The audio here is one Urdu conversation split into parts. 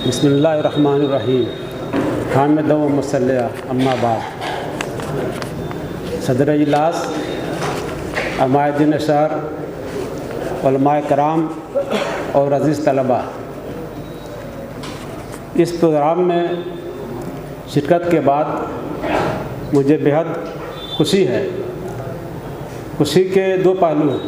بسم اللہ الرحمن الرحیم حامد و مصلیہ اما بعد۔ صدر اجلاس، عمائدین شہر، علماء کرام اور عزیز طلباء، اس پروگرام میں شرکت کے بعد مجھے بہت خوشی ہے۔ خوشی کے دو پہلو ہیں۔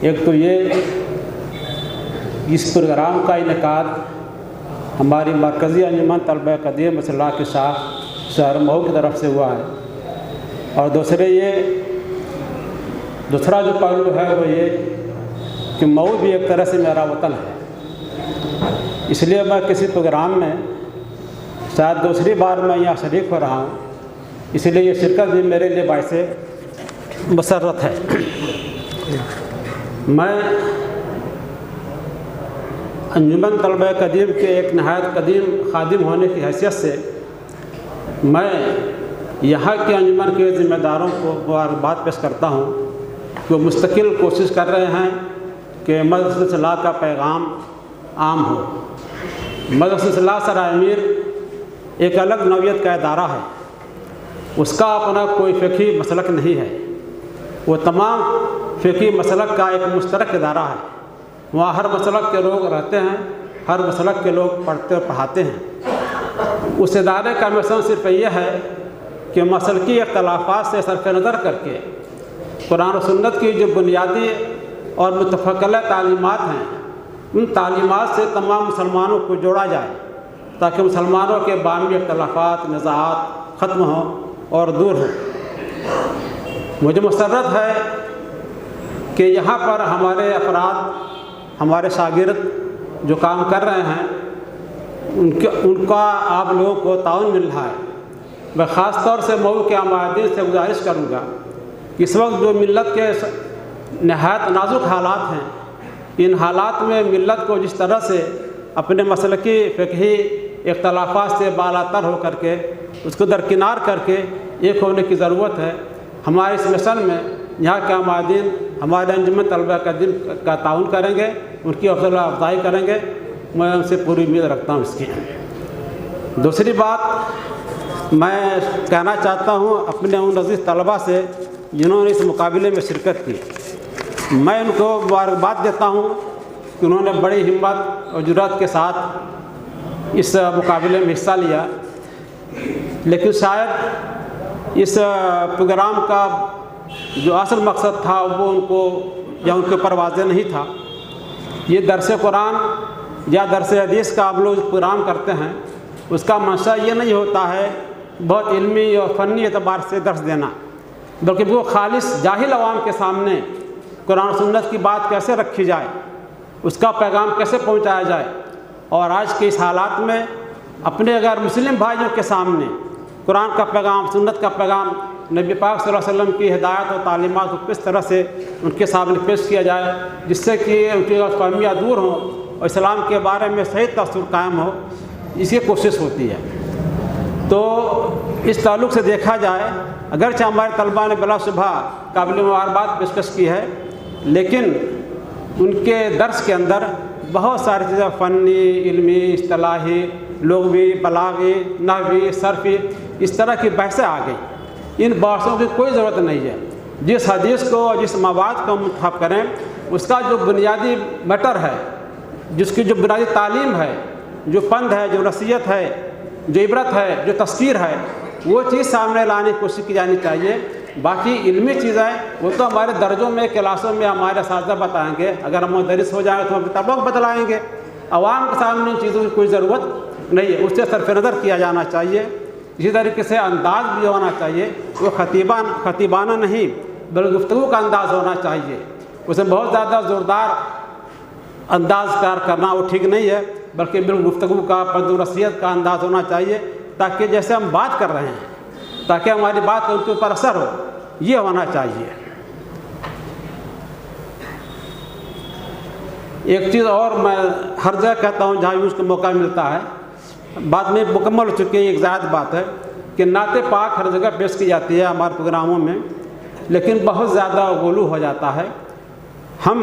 ایک تو یہ اس پروگرام کا انعقاد ہماری مرکزی انجمن طلبہ قدیم اصلاح کے شاخ شہر مئو کی طرف سے ہوا ہے، اور دوسرا جو پہلو ہے وہ یہ کہ مئو بھی ایک طرح سے میرا وطن ہے، اس لیے میں کسی پروگرام میں شاید دوسری بار میں یہاں شریک ہو رہا ہوں، اس لیے یہ شرکت بھی میرے لیے باعث مسرت ہے۔ میں انجمن طلبہ قدیم کے ایک نہایت قدیم خادم ہونے کی حیثیت سے میں یہاں کے انجمن کے ذمہ داروں کو مبارکباد پیش کرتا ہوں کہ وہ مستقل کوشش کر رہے ہیں کہ مدرسۃ اصلاح کا پیغام عام ہو۔ مدرسۃ اصلاح سرائے امیر ایک الگ نوعیت کا ادارہ ہے، اس کا اپنا کوئی فقہی مسلک نہیں ہے، وہ تمام فقہی مسلک کا ایک مشترک ادارہ ہے۔ وہاں ہر مسلک کے لوگ رہتے ہیں، ہر مسلک کے لوگ پڑھتے اور پڑھاتے ہیں۔ اس ادارے کا مشن صرف یہ ہے کہ مسلکی اختلافات سے صرف نظر کر کے قرآن و سنت کی جو بنیادی اور متفقہ تعلیمات ہیں، ان تعلیمات سے تمام مسلمانوں کو جوڑا جائے تاکہ مسلمانوں کے باہمی اختلافات، نزاعات ختم ہوں اور دور ہوں۔ مجھے مسرت ہے کہ یہاں پر ہمارے افراد، ہمارے شاگرد جو کام کر رہے ہیں، ان کا آپ لوگوں کو تعاون مل رہا ہے۔ میں خاص طور سے مئو کے عمائدین سے گزارش کروں گا کہ اس وقت جو ملت کے نہایت نازک حالات ہیں، ان حالات میں ملت کو جس طرح سے اپنے مسلکی فقہی اختلافات سے بالا تر ہو کر کے اس کو درکنار کر کے ایک ہونے کی ضرورت ہے۔ ہمارے اس مشن میں یہاں کے عمائدین ہمارے انجمن طلبہ کا تعاون کریں گے، ان کی حوصلہ افزائی کریں گے، میں ان سے پوری امید رکھتا ہوں۔ اس کی دوسری بات میں کہنا چاہتا ہوں اپنے ان عزیز طلباء سے جنہوں نے اس مقابلے میں شرکت کی، میں ان کو مبارکباد دیتا ہوں کہ انہوں نے بڑی ہمت اور جرأت کے ساتھ اس مقابلے میں حصہ لیا، لیکن شاید اس پروگرام کا جو اصل مقصد تھا وہ ان کو یا ان کے اوپر واضح نہیں تھا۔ یہ درس قرآن یا درس حدیث کا آپ لوگ پروگرام کرتے ہیں، اس کا منشا یہ نہیں ہوتا ہے بہت علمی اور فنی اعتبار سے درس دینا، بلکہ وہ خالص جاہل عوام کے سامنے قرآن و سنت کی بات کیسے رکھی جائے، اس کا پیغام کیسے پہنچایا جائے، اور آج کے اس حالات میں اپنے غیر مسلم بھائیوں کے سامنے قرآن کا پیغام، سنت کا پیغام، نبی پاک صلی اللہ علیہ وسلم کی ہدایت اور تعلیمات کو کس طرح سے ان کے سامنے پیش کیا جائے جس سے کہ ان کی غلط فہمیاں دور ہوں اور اسلام کے بارے میں صحیح تصور قائم ہو، اس کی کوشش ہوتی ہے۔ تو اس تعلق سے دیکھا جائے، اگرچہ ہمارے طلباء نے بلا شبہ قابل مبارکباد پیشکش کی ہے، لیکن ان کے درس کے اندر بہت ساری چیزیں فنی، علمی، اصطلاحی، لغوی، بلاغی، نحوی، صرفی، اس طرح کی بحثیں آ گئی۔ ان بحثوں کی کوئی ضرورت نہیں ہے۔ جس حدیث کو اور جس مواد کو منتخب کریں، اس کا جو بنیادی میٹر ہے، جس کی جو بنیادی تعلیم ہے، جو پند ہے، جو نصیحت ہے، جو عبرت ہے، جو تذکیر ہے، وہ چیز سامنے لانے کی کوشش کی جانی چاہیے۔ باقی علمی چیزیں وہ تو ہمارے درجوں میں، کلاسوں میں ہمارے اساتذہ بتائیں گے، اگر ہم مدرس ہو جائیں تو ہم کتابوں کو بتلائیں گے۔ عوام کے سامنے ان چیزوں کی کوئی ضرورت نہیں ہے، اس سے صرف نظر کیا جانا چاہیے۔ اسی طریقے سے انداز بھی ہونا چاہیے، وہ خطیبانہ نہیں بلکہ گفتگو کا انداز ہونا چاہیے۔ اسے بہت زیادہ زوردار انداز کار کرنا وہ ٹھیک نہیں ہے، بلکہ بالکل گفتگو کا، پند و نصیحت کا انداز ہونا چاہیے، تاکہ جیسے ہم بات کر رہے ہیں، تاکہ ہماری بات ان کے اوپر اثر ہو، یہ ہونا چاہیے۔ ایک چیز اور میں ہر جگہ کہتا ہوں جہاں بھی اس کو موقع ملتا ہے، بات میں مکمل ہو چکی ہے، ایک زائد بات ہے کہ نعت پاک ہر جگہ پیش کی جاتی ہے ہمارے پروگراموں میں، لیکن بہت زیادہ غلو ہو جاتا ہے۔ ہم